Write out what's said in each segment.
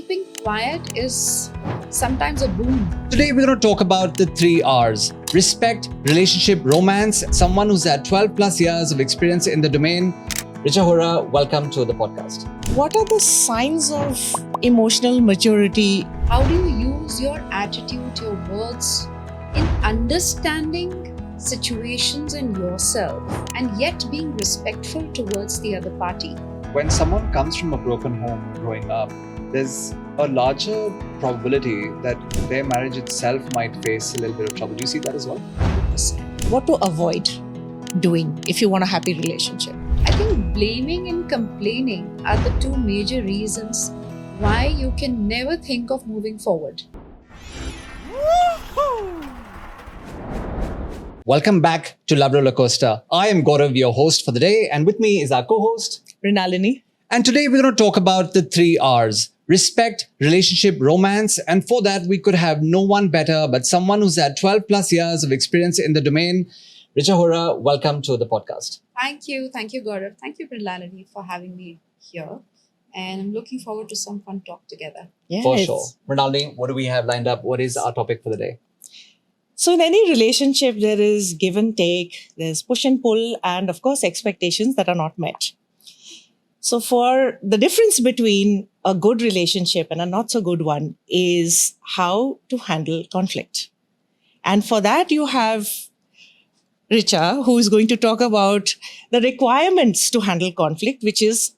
keeping quiet is sometimes a boon. Today, we're going to talk about the 3 R's: respect, relationship, romance. Someone who's had 12 plus years of experience in the domain. Richa Hora, welcome to the podcast. What are the signs of emotional maturity? How do you use your attitude, your words in understanding situations and yourself and yet being respectful towards the other party? When someone comes from a broken home growing up, there's a larger probability that their marriage itself might face a little bit of trouble. Do you see that as well? 100%. What to avoid doing if you want a happy relationship? I think blaming and complaining are the 2 major reasons why you can never think of moving forward. Welcome back to Love Rollercoaster. I am Gaurav, your host for the day, and with me is our co-host, Mrinalini. And today we're going to talk about the 3 R's: respect, relationship, romance. And for that, we could have no one better but someone who's had 12 plus years of experience in the domain. Richa Hora, welcome to the podcast. Thank you, Gaurav. Thank you, Mrinalini, for having me here. And I'm looking forward to some fun talk together. Yes. For sure. Mrinalini, what do we have lined up? What is our topic for the day? So in any relationship, there is give and take, there's push and pull, and of course, expectations that are not met. So for the difference between a good relationship and a not so good one is how to handle conflict. And for that, you have Richa, who is going to talk about the requirements to handle conflict, which is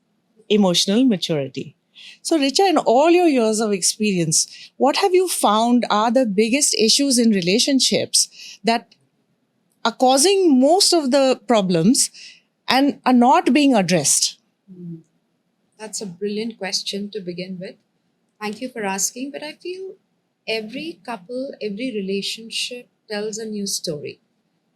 emotional maturity. So Richa, in all your years of experience, what have you found are the biggest issues in relationships that are causing most of the problems and are not being addressed? That's a brilliant question to begin with. Thank you for asking. But I feel every couple, every relationship tells a new story.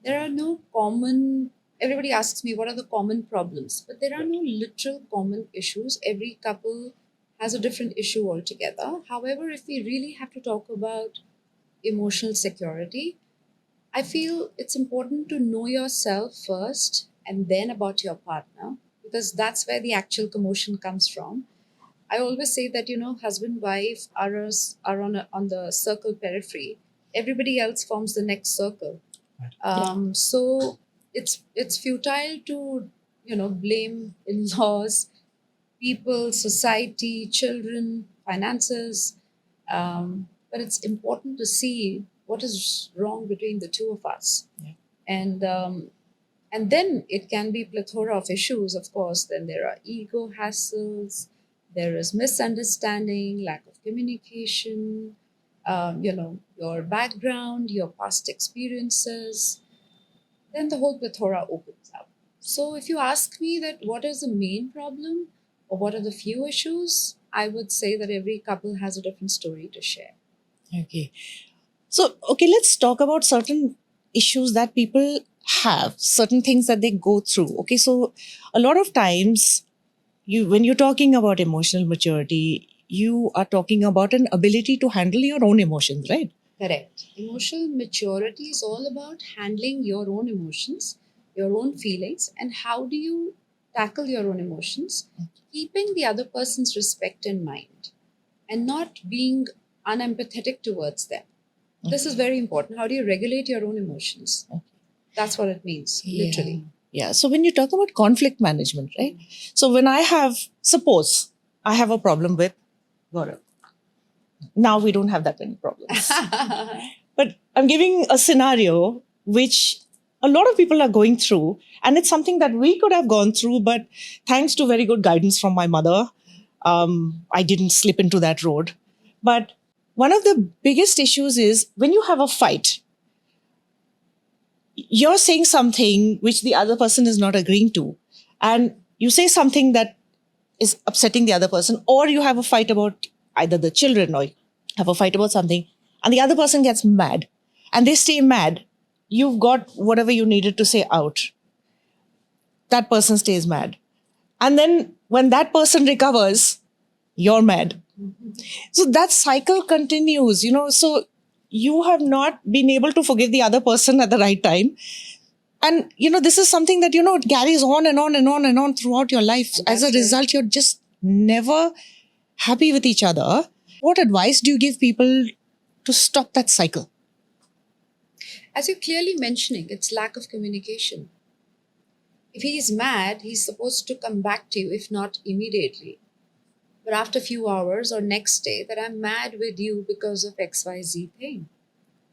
There are no common, everybody asks me what are the common problems, but there are no literal common issues. Every couple has a different issue altogether. However, if we really have to talk about emotional security, I feel it's important to know yourself first and then about your partner, because that's where the actual commotion comes from. I always say that, husband, wife are on the circle periphery. Everybody else forms the next circle. So it's futile to, blame in-laws, people, society, children, finances. But it's important to see what is wrong between the 2 of us. Yeah. And then it can be plethora of issues, of course. Then there are ego hassles, there is misunderstanding, lack of communication, your background, your past experiences. Then the whole plethora opens up. So if you ask me that what is the main problem or what are the few issues, I would say that every couple has a different story to share. Okay. So, let's talk about certain issues that people have, certain things that they go through. Okay, so a lot of times, when you're talking about emotional maturity, you are talking about an ability to handle your own emotions, right? Correct. Emotional maturity is all about handling your own emotions, your own feelings, and how do you tackle your own emotions, keeping the other person's respect in mind and not being unempathetic towards them. This is very important. How do you regulate your own emotions? That's what it means, literally. Yeah. So when you talk about conflict management, right? So when suppose I have a problem with Gaurav. Now we don't have that many problems. But I'm giving a scenario which a lot of people are going through, and it's something that we could have gone through, but thanks to very good guidance from my mother, I didn't slip into that road. But one of the biggest issues is when you have a fight, you're saying something which the other person is not agreeing to, and you say something that is upsetting the other person, or you have a fight about either the children or you have a fight about something, and the other person gets mad and they stay mad. You've got whatever you needed to say out. That person stays mad. And then when that person recovers, you're mad. So that cycle continues, so you have not been able to forgive the other person at the right time. And, this is something that, it carries on and on and on and on throughout your life. As a result, you're just never happy with each other. what advice do you give people to stop that cycle? As you're clearly mentioning, it's lack of communication. If he's mad, he's supposed to come back to you, if not immediately, but after a few hours or next day, that I'm mad with you because of XYZ thing.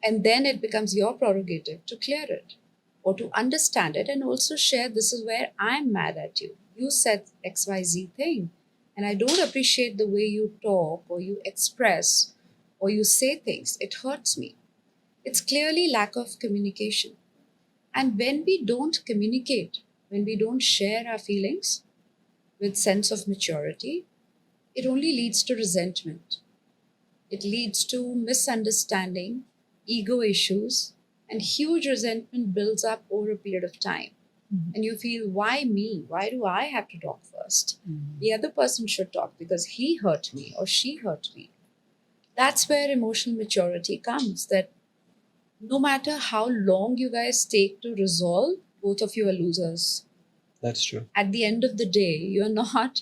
And then it becomes your prerogative to clear it or to understand it and also share, this is where I'm mad at you. You said XYZ thing, and I don't appreciate the way you talk or you express or you say things. It hurts me. It's clearly lack of communication. And when we don't communicate, when we don't share our feelings with sense of maturity, it only leads to resentment. It leads to misunderstanding, ego issues, and huge resentment builds up over a period of time. And you feel, why me? Why do I have to talk first? The other person should talk because he hurt me or she hurt me. That's where emotional maturity comes, that no matter how long you guys take to resolve, both of you are losers. That's true. At the end of the day, you're not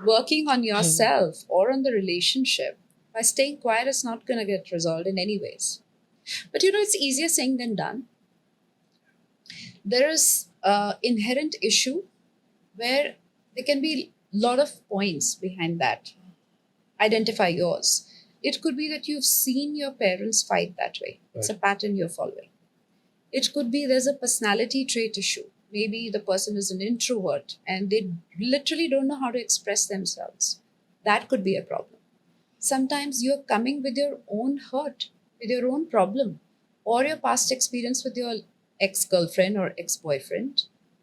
working on yourself or on the relationship. By staying quiet, it's not going to get resolved in any ways. But it's easier saying than done. There is an inherent issue where there can be a lot of points behind that. Identify yours. It could be that you've seen your parents fight that way. It's a pattern you're following. It could be there's a personality trait issue. Maybe the person is an introvert and they literally don't know how to express themselves. That could be a problem. Sometimes you're coming with your own hurt, with your own problem, or your past experience with your ex-girlfriend or ex-boyfriend.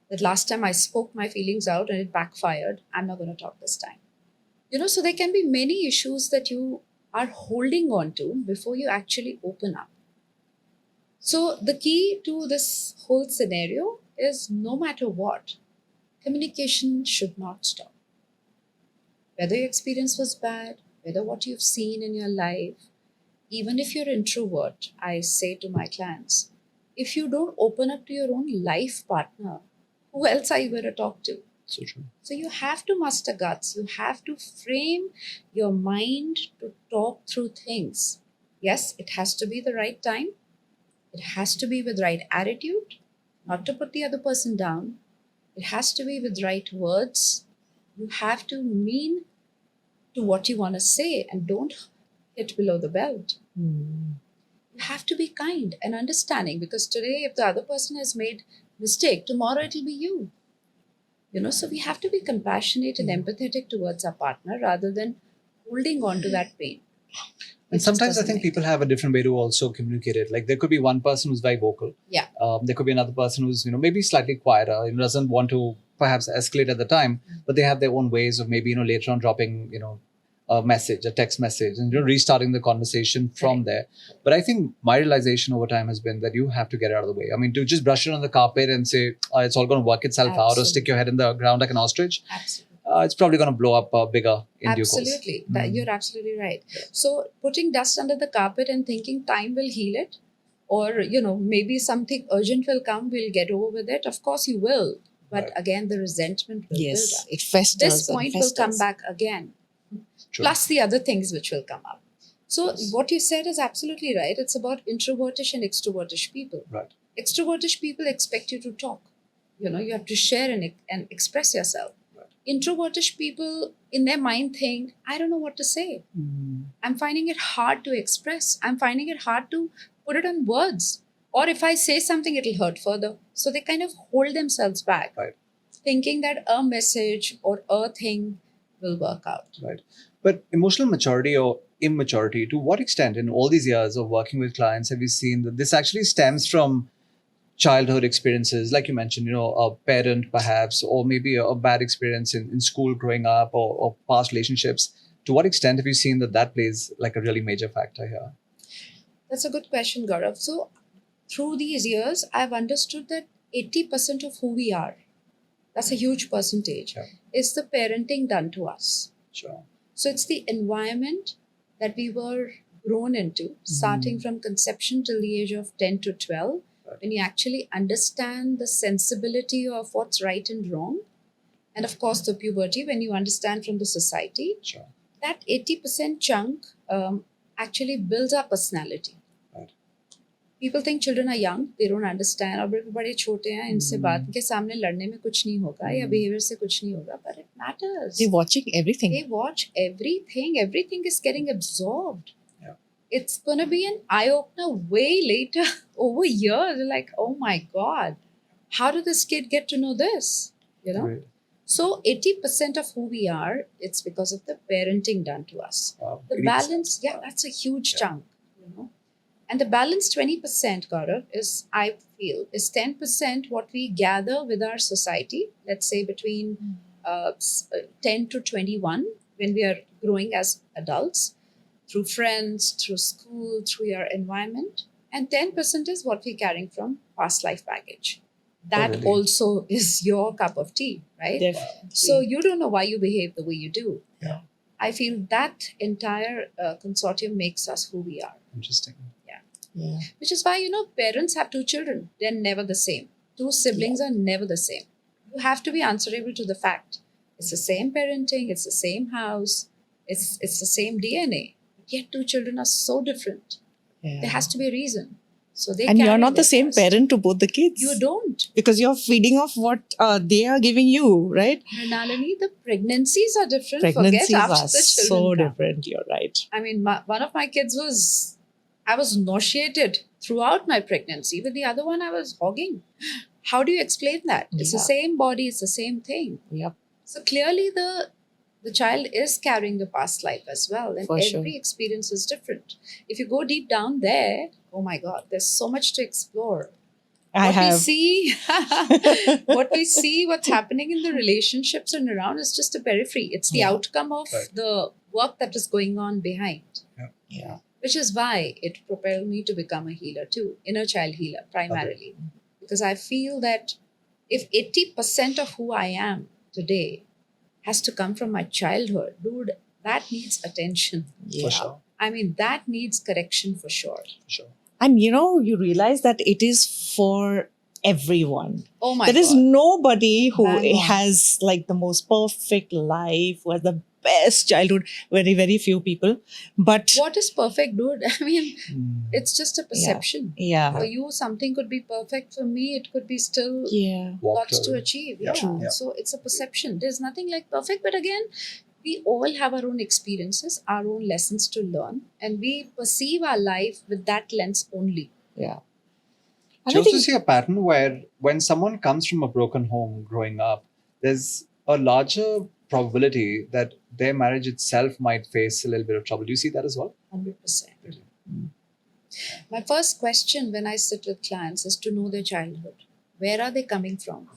That last time I spoke my feelings out and it backfired. I'm not going to talk this time. So there can be many issues that you are holding on to before you actually open up. So the key to this whole scenario is, no matter what, communication should not stop. Whether your experience was bad, whether what you've seen in your life, even if you're introvert, I say to my clients, if you don't open up to your own life partner, who else are you going to talk to? So true. So you have to muster guts. You have to frame your mind to talk through things. Yes, it has to be the right time. It has to be with right attitude, not to put the other person down. It has to be with right words. You have to mean to what you want to say and don't hit below the belt. You have to be kind and understanding, because today, if the other person has made mistake, tomorrow it'll be you. So we have to be compassionate and empathetic towards our partner rather than holding on to that pain. And sometimes I think people have a different way to also communicate it. Like, there could be one person who's very vocal. Yeah. There could be another person who's, maybe slightly quieter, doesn't want to perhaps escalate at the time, but they have their own ways of maybe, later on dropping, a message, a text message, and restarting the conversation from there. But I think my realization over time has been that you have to get out of the way. I mean, to just brush it on the carpet and say, it's all going to work itself out, or stick your head in the ground like an ostrich. Absolutely. It's probably going to blow up bigger in due course. Absolutely. You're absolutely right. So putting dust under the carpet and thinking time will heal it, or, maybe something urgent will come, we'll get over with it. Of course you will. But again, the resentment will build up. It festers. This point will come back again. True. Plus the other things which will come up. So what you said is absolutely right. It's about introvertish and extrovertish people. Right. Extrovertish people expect you to talk. You have to share and express yourself. Right. Introvertish people in their mind think, I don't know what to say. I'm finding it hard to express. I'm finding it hard to put it on words. Or if I say something, it'll hurt further. So they kind of hold themselves back, thinking that a message or a thing will work out. Right. But emotional maturity or immaturity, to what extent in all these years of working with clients have you seen that this actually stems from childhood experiences, like you mentioned, a parent perhaps, or maybe a bad experience in school growing up, or past relationships? To what extent have you seen that plays like a really major factor here? That's a good question, Gaurav. So through these years, I've understood that 80% of who we are, that's a huge percentage, is the parenting done to us. Sure. So it's the environment that we were grown into, starting from conception till the age of 10 to 12, when you actually understand the sensibility of what's right and wrong. And of course, the puberty, when you understand from the society. Sure. That 80% chunk actually builds our personality. Right. People think children are young, they don't understand, और बड़े छोटे हैं, इनसे बात के सामने लड़ने में कुछ नहीं होगा या behavior से कुछ नहीं होगा, but it matters. They're watching everything. They watch everything. Everything is getting absorbed. Yeah. It's going to be an eye-opener way later, over years. You're like, oh my God, how did this kid get to know this? You know? Great. So 80% of who we are, it's because of the parenting done to us. Wow. The 80%. balance, yeah, that's a huge chunk. You know? And the balance 20%, Gaurav, is, I feel, is 10% what we gather with our society, let's say between 10 to 21, when we are growing as adults, through friends, through school, through your environment. And 10% is what we're carrying from past life baggage. That really? also is your cup of tea, right? Definitely. So you don't know why you behave the way you do. Yeah. I feel that entire consortium makes us who we are. Interesting. Yeah. Which is why, parents have two children. They're never the same. Two siblings are never the same. You have to be answerable to the fact. It's the same parenting, it's the same house, it's the same DNA. Yet two children are so different. Yeah. There has to be a reason. So they And you're carry not the their same past. parent to both the kids. You don't. Because you're feeding off what they are giving you, right? Mrinalini, the pregnancies are different. Pregnancies Forget after are the children so come. different. You're right. I mean, one of my kids I was nauseated throughout my pregnancy. With the other one, I was hogging. How do you explain that? It's the Yeah. same body, it's the same thing. Yep. So clearly the child is carrying the past life as well. And For every sure. experience is different. If you go deep down there, oh my God, there's so much to explore. I have. What we see, what's happening in the relationships and around is just a periphery. It's the Yeah. outcome of Right. the work that is going on behind. Yeah. Which is why it propelled me to become a healer too, inner child healer primarily. Because I feel that if 80% of who I am today has to come from my childhood, dude, that needs attention. Yeah. For sure. I mean, that needs correction for sure. For sure. And you realize that it is for everyone. Oh my There is God. nobody who Bang on. has like the most perfect life, who has the best childhood. Very, very few people. But What is perfect, dude? I mean, Mm. it's just a perception. yeah. For you, something could be perfect. For me, it could be still Yeah. Walked lots to over. achieve. Yeah. Yeah. True. Yeah. So it's a perception. There's nothing like perfect. But again, we all have our own experiences, our own lessons to learn, and we perceive our life with that lens only. Yeah. Do And you I also think see a pattern where when someone comes from a broken home growing up, there's a larger probability that their marriage itself might face a little bit of trouble. Do you see that as well? 100%. My first question when I sit with clients is to know their childhood. Where are they coming from?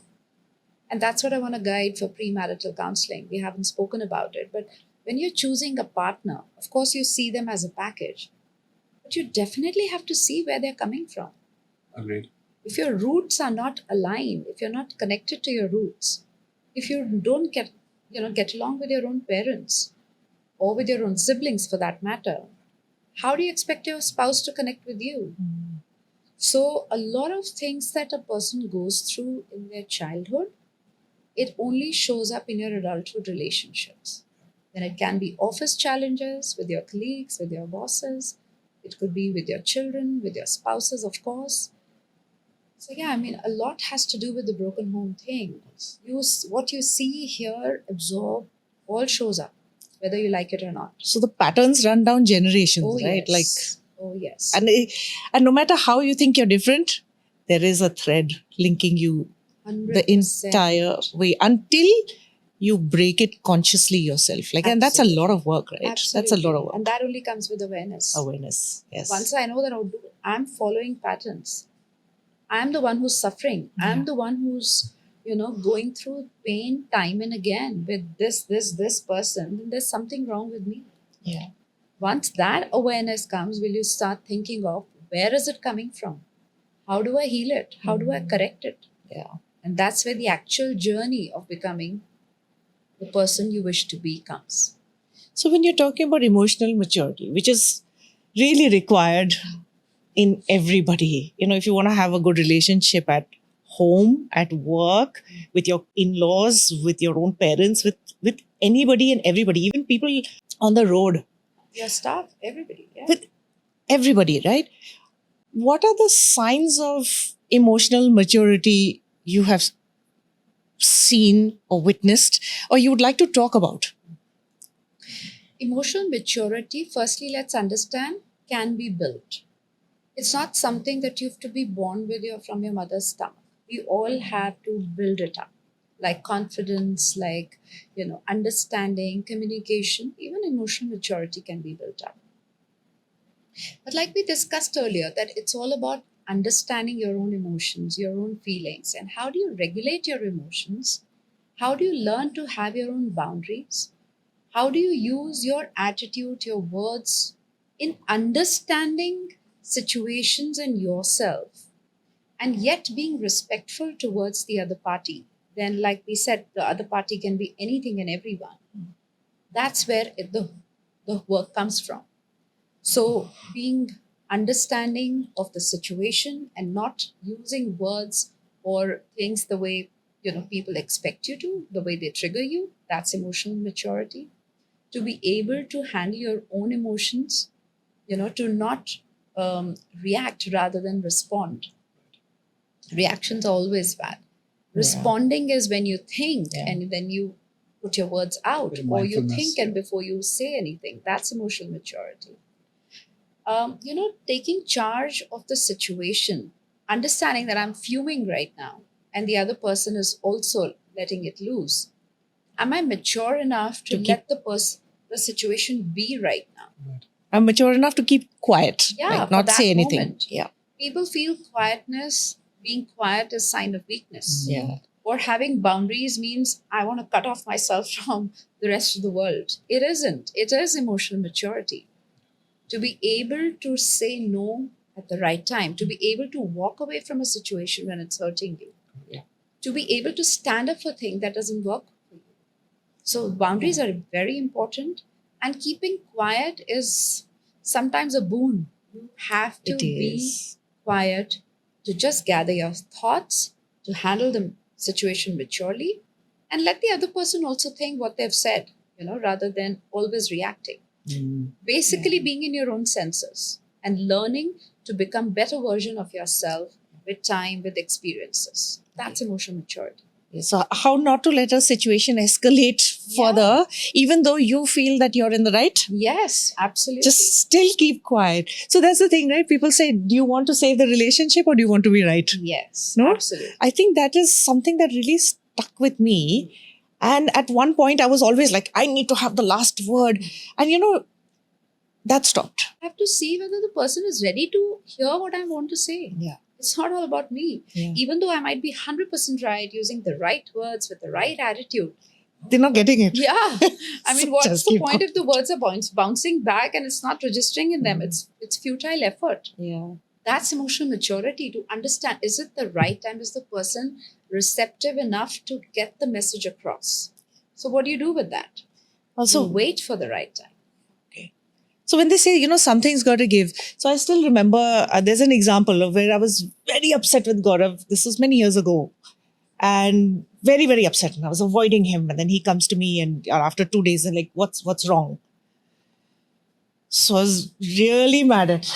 And that's what I want to guide for premarital counseling. We haven't spoken about it, but when you're choosing a partner, of course, you see them as a package, but you definitely have to see where they're coming from. Agreed. If your roots are not aligned, if you're not connected to your roots, if you don't get along with your own parents or with your own siblings for that matter, how do you expect your spouse to connect with you? So a lot of things that a person goes through in their childhood, it only shows up in your adulthood relationships. Then it can be office challenges with your colleagues, with your bosses. It could be with your children, with your spouses, of course. So yeah, I mean, a lot has to do with the broken home thing. What you see, hear, absorb, all shows up, whether you like it or not. so the patterns run down generations, Oh right? yes. Oh yes. And no matter how you think you're different, there is a thread linking you 100%. the entire way until you break it consciously yourself. And that's a lot of work, right? That's a lot of work. And that only comes with awareness. Awareness. Yes. Once I know that I'm following patterns, I'm the one who's suffering. Yeah. I'm the one who's, going through pain time and again with this person, then there's something wrong with me. Yeah. Once that awareness comes, will you start thinking of where is it coming from? How do I heal it? How do I correct it? Yeah. And that's where the actual journey of becoming the person you wish to be comes. So when you're talking about emotional maturity, which is really required in everybody, if you want to have a good relationship at home, at work, with your in-laws, with your own parents, with anybody and everybody, even people on the road, Your staff, everybody. Yeah. with everybody, right? What are the signs of emotional maturity you have seen or witnessed, or you would like to talk about? Emotional maturity, firstly, let's understand, can be built. It's not something that you have to be born with from your mother's stomach. We all have to build it up, like confidence, like understanding, communication, even emotional maturity can be built up. But like we discussed earlier, that it's all about understanding your own emotions, your own feelings, and how do you regulate your emotions? How do you learn to have your own boundaries? How do you use your attitude, your words in understanding situations and yourself, and yet being respectful towards the other party? Then, like we said, the other party can be anything and everyone. That's where the work comes from. So, being understanding of the situation and not using words or things the way people expect you to, the way they trigger you, that's emotional maturity. To be able to handle your own emotions, to not react rather than respond. Reactions are always bad. Responding is when you think and then you put your words out, or you think and before you say anything. That's emotional maturity. Taking charge of the situation, understanding that I'm fuming right now and the other person is also letting it loose. Am I mature enough to let the situation be right now? I'm mature enough to keep quiet, Yeah, like not for that say anything. moment. Yeah. People feel being quiet is sign of weakness. Yeah. Or having boundaries means I want to cut off myself from the rest of the world. It isn't. It is emotional maturity. To be able to say no at the right time, to be able to walk away from a situation when it's hurting you, to be able to stand up for things that doesn't work for you. So boundaries are very important, and keeping quiet is sometimes a boon. You have to It be is. quiet to just gather your thoughts, to handle the situation maturely, and let the other person also think what they've said, rather than always reacting. Basically, being in your own senses and learning to become better version of yourself with time, with experiences. That's emotional maturity. So, how not to let a situation escalate further, even though you feel that you're in the right? Yes, absolutely. Just still keep quiet. So, that's the thing, right? People say, do you want to save the relationship or do you want to be right? Yes, No? absolutely. I think that is something that really stuck with me. And at one point, I was always like, I need to have the last word. And that stopped. I have to see whether the person is ready to hear what I want to say. Yeah. It's not all about me. Yeah. Even though I might be 100% right, using the right words with the right attitude. They're not getting it. Yeah. I mean, So what's just the keep point going. if the words are bouncing back and it's not registering in them? It's futile effort. Yeah. That's emotional maturity, to understand, is it the right time? Is the person receptive enough to get the message across? So what do you do with that? Also, You wait for the right time. so when they say, something's got to give. So I still remember there's an example of where I was very upset with Gaurav. This was many years ago. And very, very upset. And I was avoiding him. And then he comes to me and after 2 days, and like, what's wrong? So I was really mad at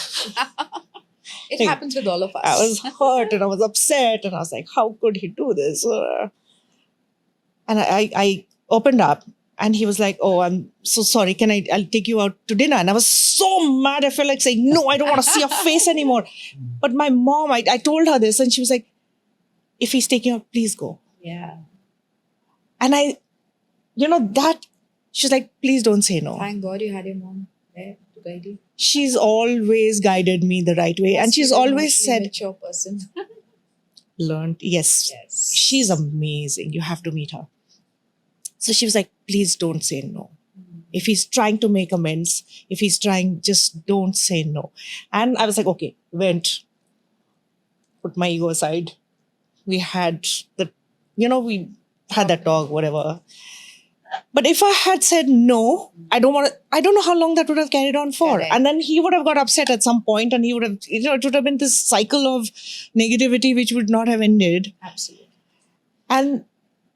It happens with all of us. I was hurt and I was upset. And I was like, how could he do this? And I opened up. And he was like, oh, I'm so sorry. I'll take you out to dinner. And I was so mad. I felt like saying, no, I don't want to see your face anymore. But my mom, I told her this and she was like, if he's taking you out, please go. Yeah. And that, she's like, please don't say no. Thank God you had your mom there to guide you. She's always guided me the right way. And she's always said, mature person. learned. Yes. She's amazing. You have to meet her. So she was like, please don't say no. If he's trying to make amends, if he's trying, just don't say no. And I was like, okay, put my ego aside. We had we had that talk, whatever. But if I had said no, I don't know how long that would have carried on for. Correct. And then he would have got upset at some point and he would have, it would have been this cycle of negativity which would not have ended. Absolutely. And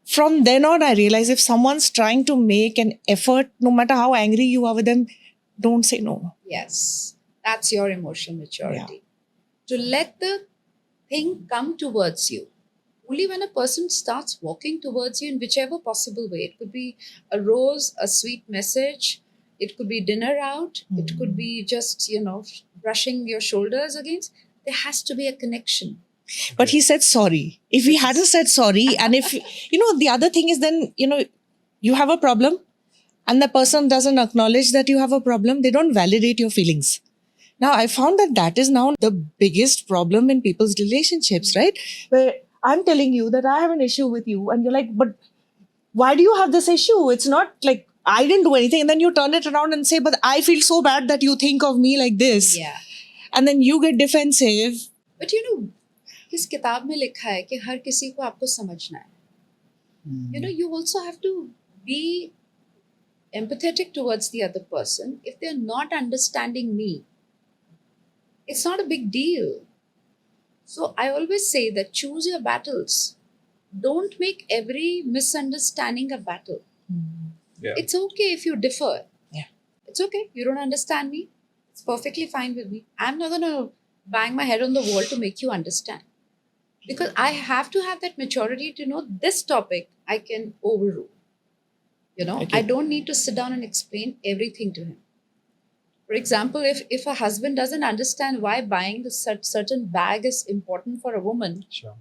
from then on, I realized if someone's trying to make an effort, no matter how angry you are with them, don't say no. Yes, that's your emotional maturity. To let the thing come towards you. Only when a person starts walking towards you in whichever possible way. It could be a rose, a sweet message, it could be dinner out, it could be just, brushing your shoulders against. There has to be a connection. But he said sorry. If he hadn't said sorry, and if, the other thing is then, you have a problem and the person doesn't acknowledge that you have a problem, they don't validate your feelings. Now, I found that is now the biggest problem in people's relationships, right? Where I'm telling you that I have an issue with you, and you're like, but why do you have this issue? It's not like I didn't do anything. And then you turn it around and say, but I feel so bad that you think of me like this. Yeah. And then you get defensive. But किस किताब में लिखा है कि हर किसी को आपको समझना है. You also have to be empathetic towards the other person. If they're not understanding me, it's not a big deal. So I always say that choose your battles. Don't make every misunderstanding a battle. Yeah. It's okay if you differ. Yeah. It's okay. You don't understand me. It's perfectly fine with me. I'm not going to bang my head on the wall to make you understand. Because I have to have that maturity to know this topic I can overrule. Okay. I don't need to sit down and explain everything to him. For example, if a husband doesn't understand why buying the certain bag is important for a woman, Sure.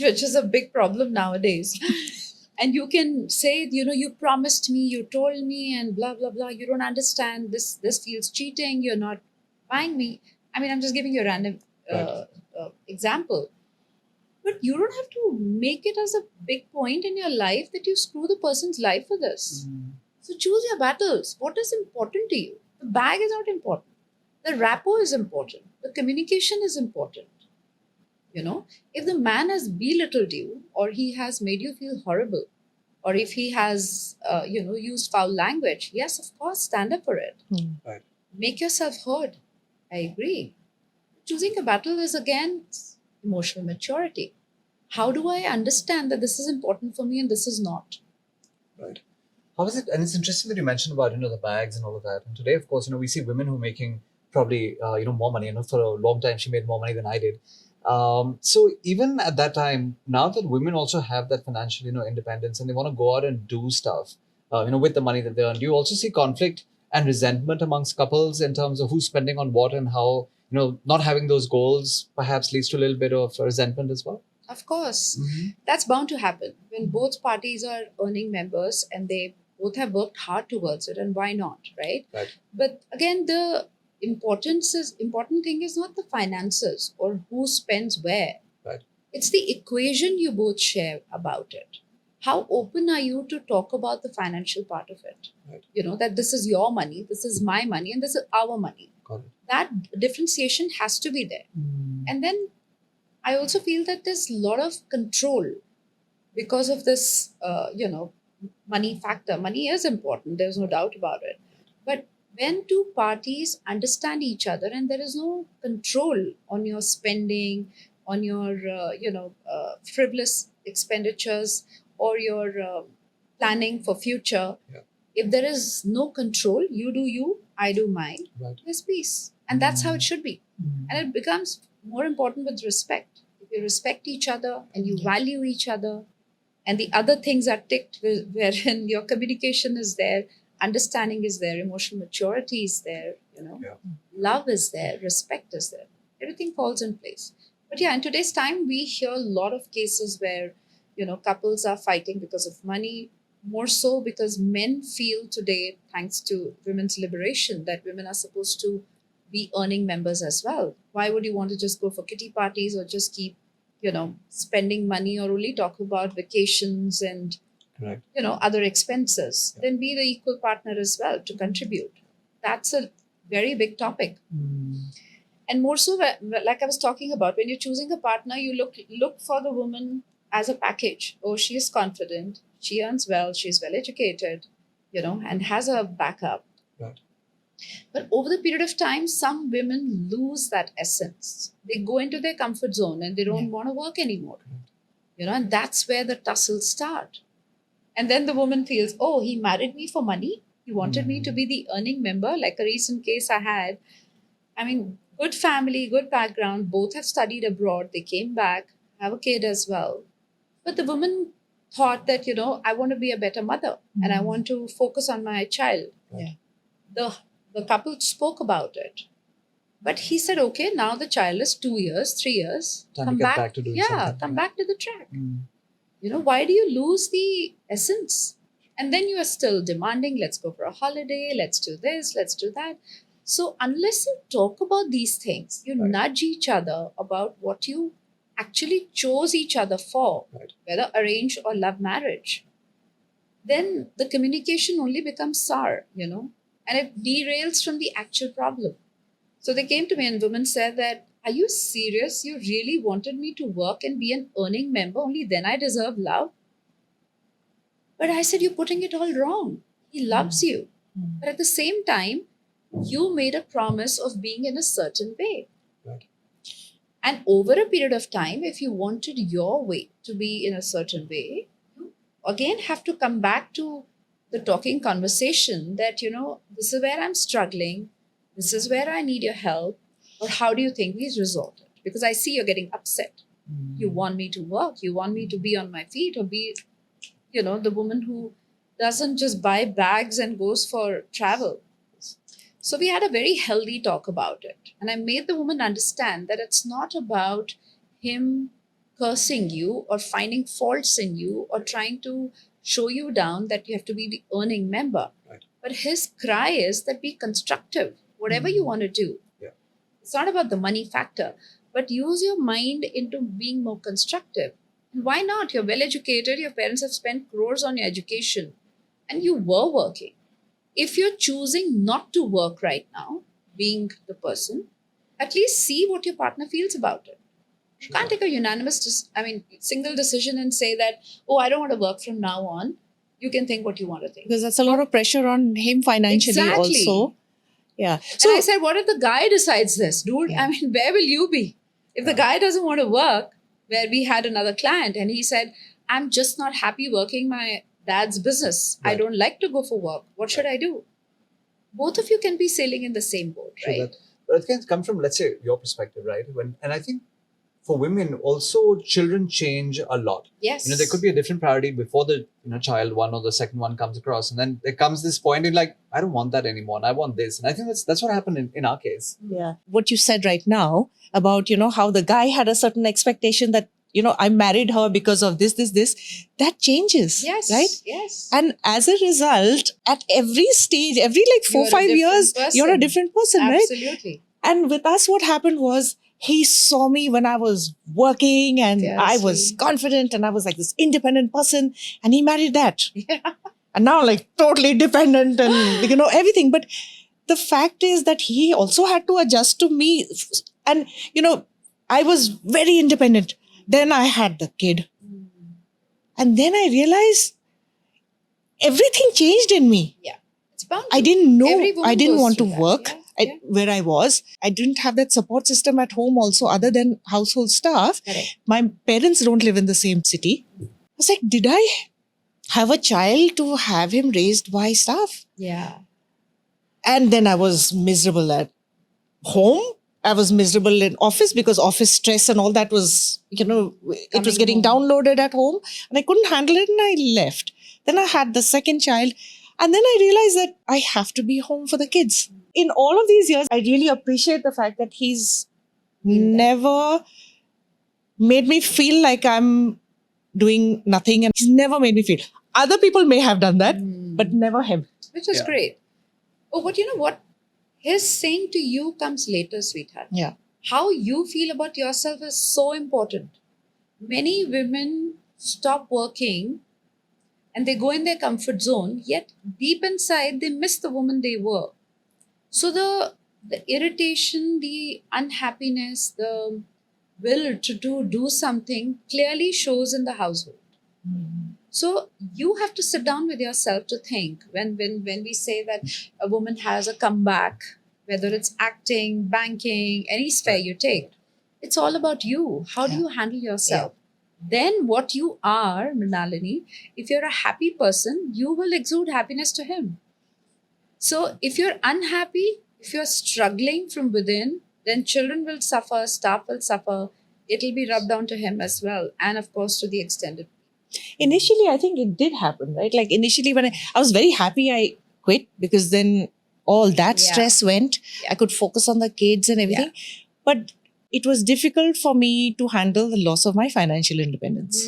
which is a big problem nowadays, and you can say, you promised me, you told me, and blah, blah, blah, you don't understand, this feels cheating, you're not buying me. I mean, I'm just giving you a random example. But you don't have to make it as a big point in your life that you screw the person's life for this. So choose your battles. What is important to you? The bag is not important. The rapport is important. The communication is important. If the man has belittled you, or he has made you feel horrible, or if he has, used foul language, yes, of course, stand up for it. Right. Make yourself heard. I agree. Choosing a battle is, again, emotional maturity. How do I understand that this is important for me and this is not? Right. How is it? And it's interesting that you mentioned about the bags and all of that. And today, of course, we see women who are making probably more money. For a long time, she made more money than I did. So even at that time, now that women also have that financial independence and they want to go out and do stuff, with the money that they earn, do you also see conflict and resentment amongst couples in terms of who's spending on what and how not having those goals perhaps leads to a little bit of resentment as well? Of course. That's bound to happen when both parties are earning members and they both have worked hard towards it, and why not, right? Right. But again, the important thing is not the finances or who spends where. Right. It's the equation you both share about it. How open are you to talk about the financial part of it? Right. That this is your money, this is my money, and this is our money. Got it. That differentiation has to be there. And then I also feel that there's a lot of control because of this, money factor. Money is important, there's no doubt about it. But when two parties understand each other and there is no control on your spending, on your, frivolous expenditures or your planning for future, if there is no control, you do you, I do mine, Right. there's peace. And that's how it should be. And it becomes more important with respect. If you respect each other and you value each other, and the other things are ticked, wherein your communication is there, understanding is there, emotional maturity is there, love is there, respect is there, everything falls in place. But yeah, in today's time, we hear a lot of cases where, couples are fighting because of money, more so because men feel today, thanks to women's liberation, that women are supposed to be earning members as well. Why would you want to just go for kitty parties or just keep, spending money or only talk about vacations and, Correct. other expenses? Then be the equal partner as well to contribute. That's a very big topic. And more so, like I was talking about, when you're choosing a partner, you look for the woman as a package. Oh, she is confident, she earns well, she's well educated, and has a backup. Right. But over the period of time, some women lose that essence. They go into their comfort zone and they don't want to work anymore. And that's where the tussles start. And then the woman feels, oh, he married me for money. He He wanted me to be the earning member, like a recent case I had. I mean, good family, good background, both have studied abroad, they came back, have a kid as well. But the woman thought that, I want to be a better mother and I want to focus on my child. Yeah. The couple spoke about it. But he said, okay, now the child is 2 years, 3 years. Time to get back to doing something. Come back to the track. Why do you lose the essence? And then you are still demanding, let's go for a holiday, let's do this, let's do that. So unless you talk about these things, you nudge each other about what you actually chose each other for, whether arranged or love marriage, then the communication only becomes sour, and it derails from the actual problem. So they came to me and women said that, are you serious? You really wanted me to work and be an earning member? Only then I deserve love? But I said, you're putting it all wrong. He loves you. But at the same time, you made a promise of being in a certain way. Right. And over a period of time, if you wanted your way to be in a certain way, you again have to come back to the talking conversation that, this is where I'm struggling. This is where I need your help. Or how do you think we resolve it? Because I see you're getting upset. You want me to work. You want me to be on my feet or be, the woman who doesn't just buy bags and goes for travel. So we had a very healthy talk about it. And I made the woman understand that it's not about him cursing you or finding faults in you or trying to show you down that you have to be the earning member. Right. But his cry is that be constructive, whatever you want to do. Yeah. It's not about the money factor, but use your mind into being more constructive. And why not? You're well educated, your parents have spent crores on your education, and you were working. If you're choosing not to work right now, being the person, at least see what your partner feels about it. You can't take a single decision and say that, oh, I don't want to work from now on. You can think what you want to think. Because that's a lot of pressure on him financially also. Yeah. So and I said, what if the guy decides this? Dude, where will you be? If the guy doesn't want to work, where we had another client and he said, I'm just not happy working my dad's business. I don't like to go for work. What should I do? Both of you can be sailing in the same boat, right? But it can come from, let's say, your perspective, right? And I think for women also, children change a lot. Yes. There could be a different priority before the child one or the second one comes across, and then there comes this point in like, I don't want that anymore, and I want this. And I think that's what happened in our case. Yeah. What you said right now about how the guy had a certain expectation that I married her because of this, that changes. Yes. Right? Yes. And as a result, at every stage, every 4-5 years, you're a different person, right? Absolutely. And with us, what happened was he saw me when I was working and I was confident and I was like this independent person, and he married that. Yeah. And now like totally dependent and, everything. But the fact is that he also had to adjust to me. And, I was very independent. Then I had the kid. And then I realized everything changed in me. Yeah. It's bound to. I didn't know, Every I didn't woman want to goes through that. work where I was. I didn't have that support system at home also other than household staff. Correct. My parents don't live in the same city. I was like, did I have a child to have him raised by staff? Yeah. And then I was miserable at home. I was miserable in office because office stress and all that was, it was getting downloaded at home and I couldn't handle it and I left. Then I had the second child and then I realized that I have to be home for the kids. In all of these years, I really appreciate the fact that he's never made me feel like I'm doing nothing, and he's never made me feel. Other people may have done that, but never him. Which is great. Oh, but you know what? His saying to you comes later, sweetheart. Yeah. How you feel about yourself is so important. Many women stop working and they go in their comfort zone, yet deep inside they miss the woman they were. So the irritation, the unhappiness, the will to do something clearly shows in the household. So you have to sit down with yourself to think when we say that a woman has a comeback, whether it's acting, banking, any sphere you take, it's all about you. How do you handle yourself? Then what you are, Mrinalini, if you're a happy person, you will exude happiness to him. So if you're unhappy, if you're struggling from within, then children will suffer, staff will suffer. It'll be rubbed onto him as well, and of course to the extended. Initially, I think it did happen, right? Like initially, when I was very happy, I quit because then all that Yeah. stress went. Yeah. I could focus on the kids and everything. But it was difficult for me to handle the loss of my financial independence.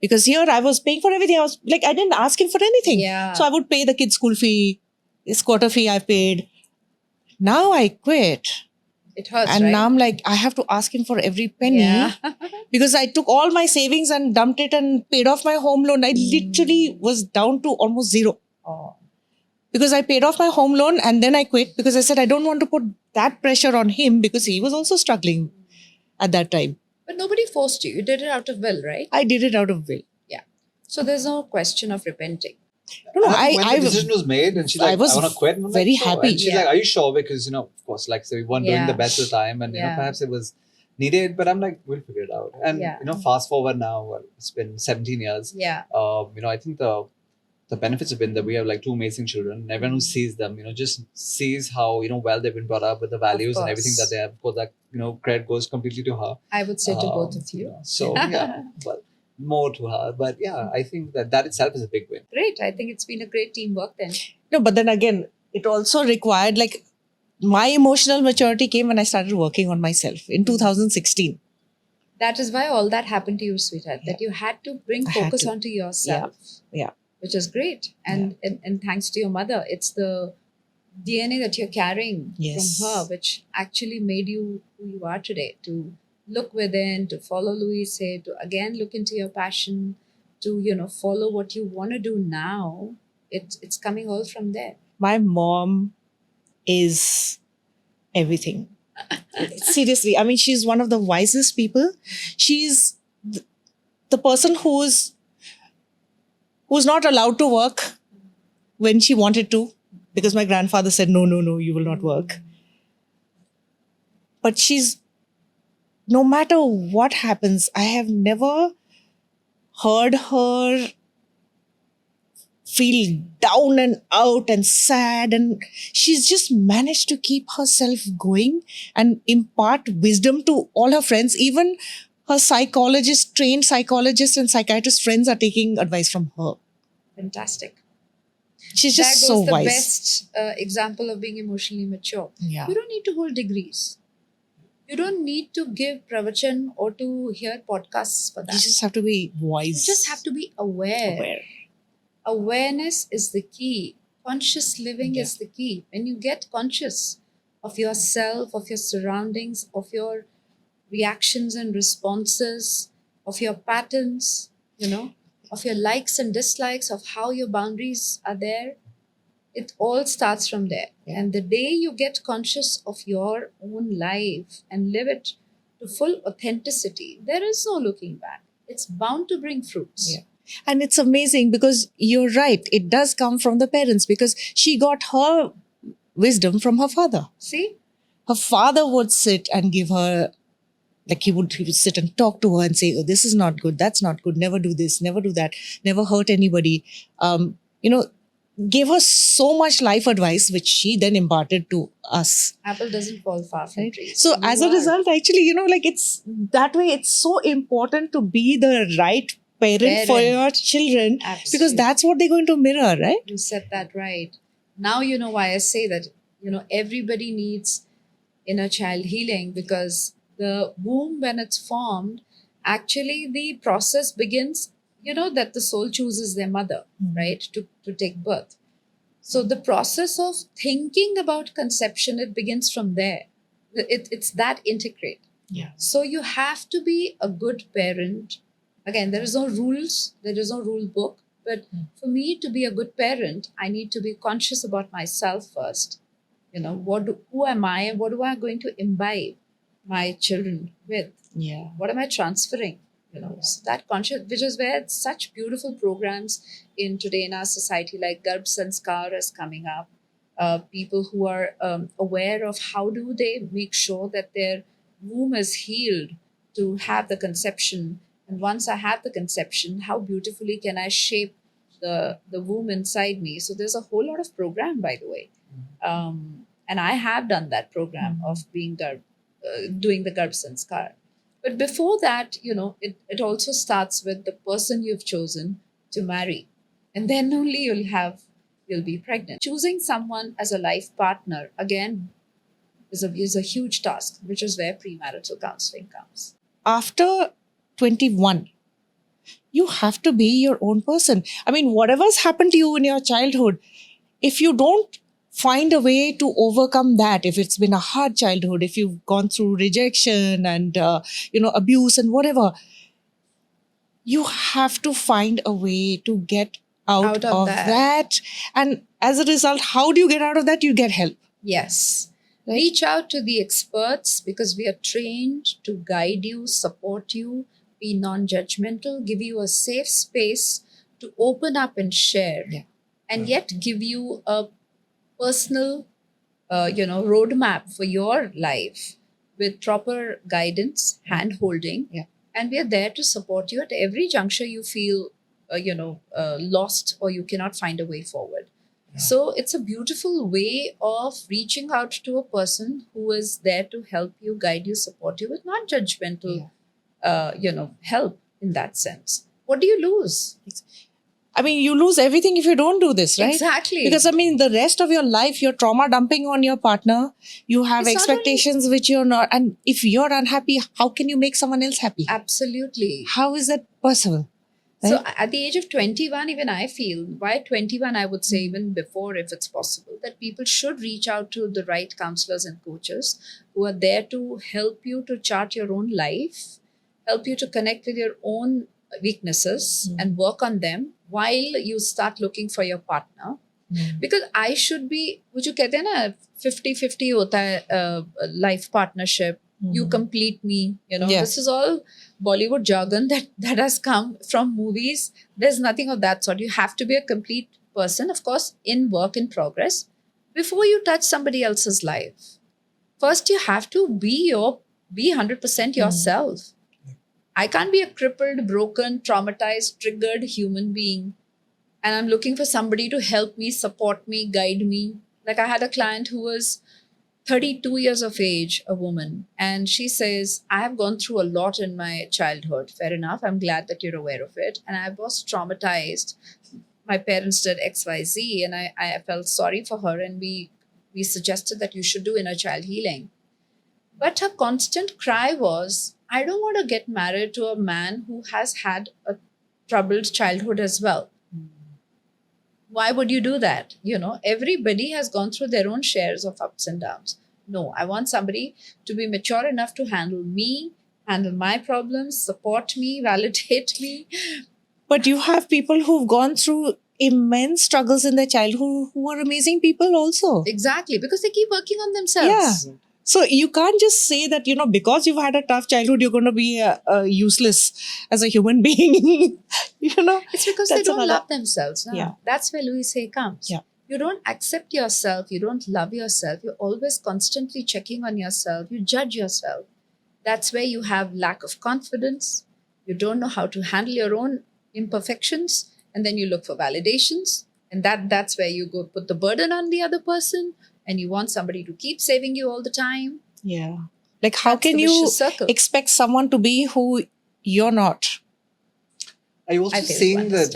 Because here I was paying for everything. I was like, I didn't ask him for anything. Yeah. So I would pay the kids' school fee, this quarter fee I paid. Now I quit. It hurts, And right? now I'm like, I have to ask him for every penny. Yeah. Because I took all my savings and dumped it and paid off my home loan. I literally was down to almost zero. Oh. Because I paid off my home loan and then I quit because I said I don't want to put that pressure on him because he was also struggling at that time. But nobody forced you. You did it out of will, right? I did it out of will. Yeah. So there's no question of repenting. No, when the decision was made and she's like, I was want to quit. And I'm very like, "Sure." happy. And she's Yeah. like, are you sure? Because, of course, like, so we weren't doing Yeah. the best of the time and, Yeah. perhaps it was needed. But I'm like, we'll figure it out. And, Yeah. fast forward now, well, it's been 17 years. Yeah. I think the benefits have been that we have like two amazing children. Everyone who sees them, just sees how, well, they've been brought up with the values and everything that course. they have. Of course, that, credit goes completely to her. I would say to both of you. So, yeah, well, more to her. But yeah, I think that itself is a big win. Great. I think it's been a great teamwork then. No, but then again, it also required like my emotional maturity came when I started working on myself in 2016. That is why all that happened to you, sweetheart. That you had to bring I had focus to. onto yourself. Yeah. Which is great. And thanks to your mother, it's the DNA that you're carrying Yes. from her, which actually made you who you are today. To look within, to follow Louise, to again look into your passion, to follow what you want to do now. It's coming all from there. My mom is everything. Seriously, I mean, she's one of the wisest people. She's the person who's not allowed to work when she wanted to because my grandfather said, no, you will not work. But no matter what happens, I have never heard her feel down and out and sad, and she's just managed to keep herself going and impart wisdom to all her friends. Even her trained psychologists and psychiatrist friends are taking advice from her. Fantastic. She's just That so goes the wise. best example of being emotionally mature. Yeah. You don't need to hold degrees. You don't need to give pravachan or to hear podcasts for You that. just have to be wise. You just have to be aware. Awareness is the key. Conscious living is the key. When you get conscious of yourself, of your surroundings, of your reactions and responses, of your patterns, of your likes and dislikes, of how your boundaries are there, it all starts from there. Yeah. And the day you get conscious of your own life and live it to full authenticity, there is no looking back. It's bound to bring fruits. Yeah. And it's amazing because you're right. It does come from the parents because she got her wisdom from her father. See? Her father would sit and give her, like he would sit and talk to her and say, oh, this is not good. That's not good. Never do this. Never do that. Never hurt anybody. Gave her so much life advice, which she then imparted to us. Apple doesn't fall far from trees. So You as a are. result, actually, it's that way. It's so important to be the right parent for your children because Absolutely. that's what they're going to mirror, right? You said that right. Now you know why I say that, everybody needs inner child healing, because the womb, when it's formed, actually the process begins, that the soul chooses their mother, right, to take birth. So the process of thinking about conception, it begins from there. It's that integrate. Yeah. So you have to be a good parent. Again, there is no rules, there is no rule book. But for me to be a good parent, I need to be conscious about myself first. Who am I and what am I going to imbibe my children with? Yeah. What am I transferring? So that conscious, which is where such beautiful programs today in our society, like Garbh Sanskar is coming up. People who are aware of how do they make sure that their womb is healed to have the conception. And once I have the conception, how beautifully can I shape the womb inside me. So there's a whole lot of program, by the way. And I have done that program of doing the Garb Sanskar. But before that, it also starts with the person you've chosen to marry. And then only you'll be pregnant. Choosing someone as a life partner, again, is a huge task, which is where premarital counseling comes. After 21, you have to be your own person. I mean, whatever's happened to you in your childhood, if you don't find a way to overcome that, if it's been a hard childhood, if you've gone through rejection and abuse and whatever, you have to find a way to get out of that. And as a result, how do you get out of that? You get help. Yes. Right? Reach out to the experts, because we are trained to guide you, support you, be non-judgmental, give you a safe space to open up and share, and yet give you a personal, roadmap for your life with proper guidance, hand holding, and we are there to support you at every juncture you feel, lost or you cannot find a way forward. So it's a beautiful way of reaching out to a person who is there to help you, guide you, support you with non-judgmental, help in that sense. What do you lose? I mean, you lose everything if you don't do this, right? Exactly. Because, I mean, the rest of your life, you're trauma dumping on your partner. You have expectations which you're not. And if you're unhappy, how can you make someone else happy? Absolutely. How is that possible? Right? So at the age of 21, even I feel, by 21, I would say even before, if it's possible, that people should reach out to the right counselors and coaches who are there to help you to chart your own life, help you to connect with your own weaknesses and work on them while you start looking for your partner. Because I should be, would you कहते हैं ना 50-50 होता है life partnership, you complete me, this is all Bollywood jargon that has come from movies. There's nothing of that sort. You have to be a complete person, of course, in work in progress, before you touch somebody else's life. First, you have to be 100% yourself. I can't be a crippled, broken, traumatized, triggered human being, and I'm looking for somebody to help me, support me, guide me. Like, I had a client who was 32 years of age, a woman, and she says, I have gone through a lot in my childhood. Fair enough. I'm glad that you're aware of it. And I was traumatized. My parents did XYZ, and I felt sorry for her, and we suggested that you should do inner child healing. But her constant cry was, I don't want to get married to a man who has had a troubled childhood as well. Why would you do that? Everybody has gone through their own shares of ups and downs. No, I want somebody to be mature enough to handle me, handle my problems, support me, validate me. But you have people who've gone through immense struggles in their childhood who are amazing people also. Exactly, because they keep working on themselves. Yeah. So you can't just say that, because you've had a tough childhood, you're going to be useless as a human being. It's because they don't love themselves. No? Yeah. That's where Louis Hay comes. Yeah. You don't accept yourself. You don't love yourself. You're always constantly checking on yourself. You judge yourself. That's where you have lack of confidence. You don't know how to handle your own imperfections. And then you look for validations. And that's where you go put the burden on the other person. And you want somebody to keep saving you all the time. Yeah. Like, how can you expect someone to be who you're not? Are you also saying that,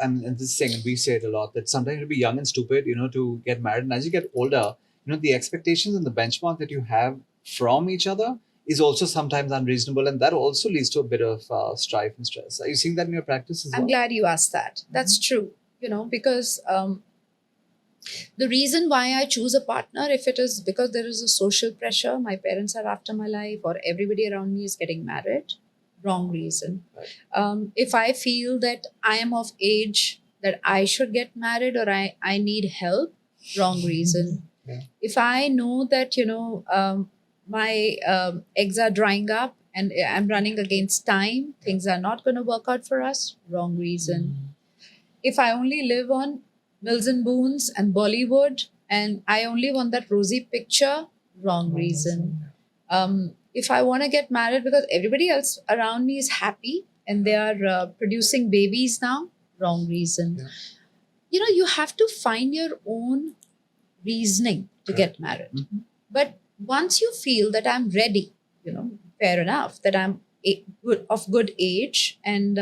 and this is saying, and we say it a lot, that sometimes you'll be young and stupid, to get married. And as you get older, the expectations and the benchmark that you have from each other is also sometimes unreasonable. And that also leads to a bit of strife and stress. Are you seeing that in your practice as well? I'm glad you asked that. That's true, because the reason why I choose a partner, if it is because there is a social pressure, my parents are after my life, or everybody around me is getting married, wrong reason. Right. If I feel that I am of age that I should get married, or I need help, wrong reason. Yeah. If I know that, my eggs are drying up and I'm running against time, things are not going to work out for us, wrong reason. If I only live on Mills and Boons and Bollywood, and I only want that rosy picture, wrong reason. If I want to get married because everybody else around me is happy and they are producing babies now, wrong reason. Yeah. You have to find your own reasoning to get married. But once you feel that I'm ready, fair enough, that I'm of good age, and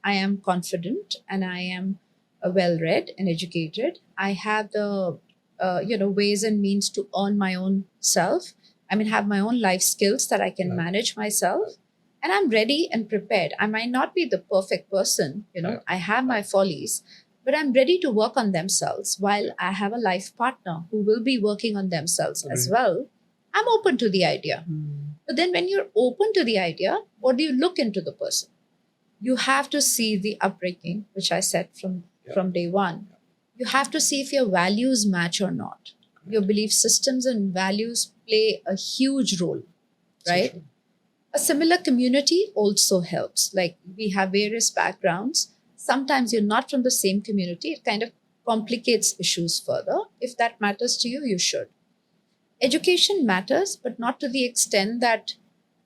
I am confident, and I am well read and educated. I have the ways and means to earn my own self. I mean, have my own life skills that I can Right. manage myself, and I'm ready and prepared. I might not be the perfect person, Right. I have my follies, but I'm ready to work on themselves while I have a life partner who will be working on themselves as Agreed. well. I'm open to the idea. But then when you're open to the idea, what do you look into the person? You have to see the upbringing, which I said from day one. You have to see if your values match or not. Your belief systems and values play a huge role, So right? true. A similar community also helps. Like we have various backgrounds. Sometimes you're not from the same community. It kind of complicates issues further. If that matters to you, you should. Education matters, but not to the extent that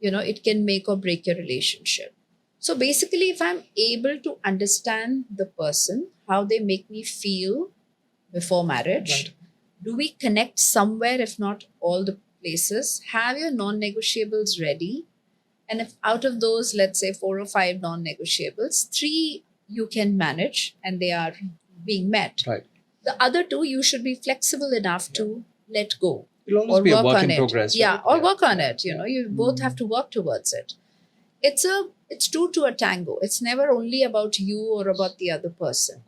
it can make or break your relationship. So basically, if I'm able to understand the person, how they make me feel before marriage, Right. do we connect somewhere, if not all the places? Have your non-negotiables ready, and if out of those, let's say 4 or 5 non-negotiables, 3 you can manage and they are being met, Right. the other 2 you should be flexible enough to let go It'll always or be a work work on in it. progress. Yeah, right? or work on Yeah. it. You both have to work towards it. It's two to a tango. It's never only about you or about the other person.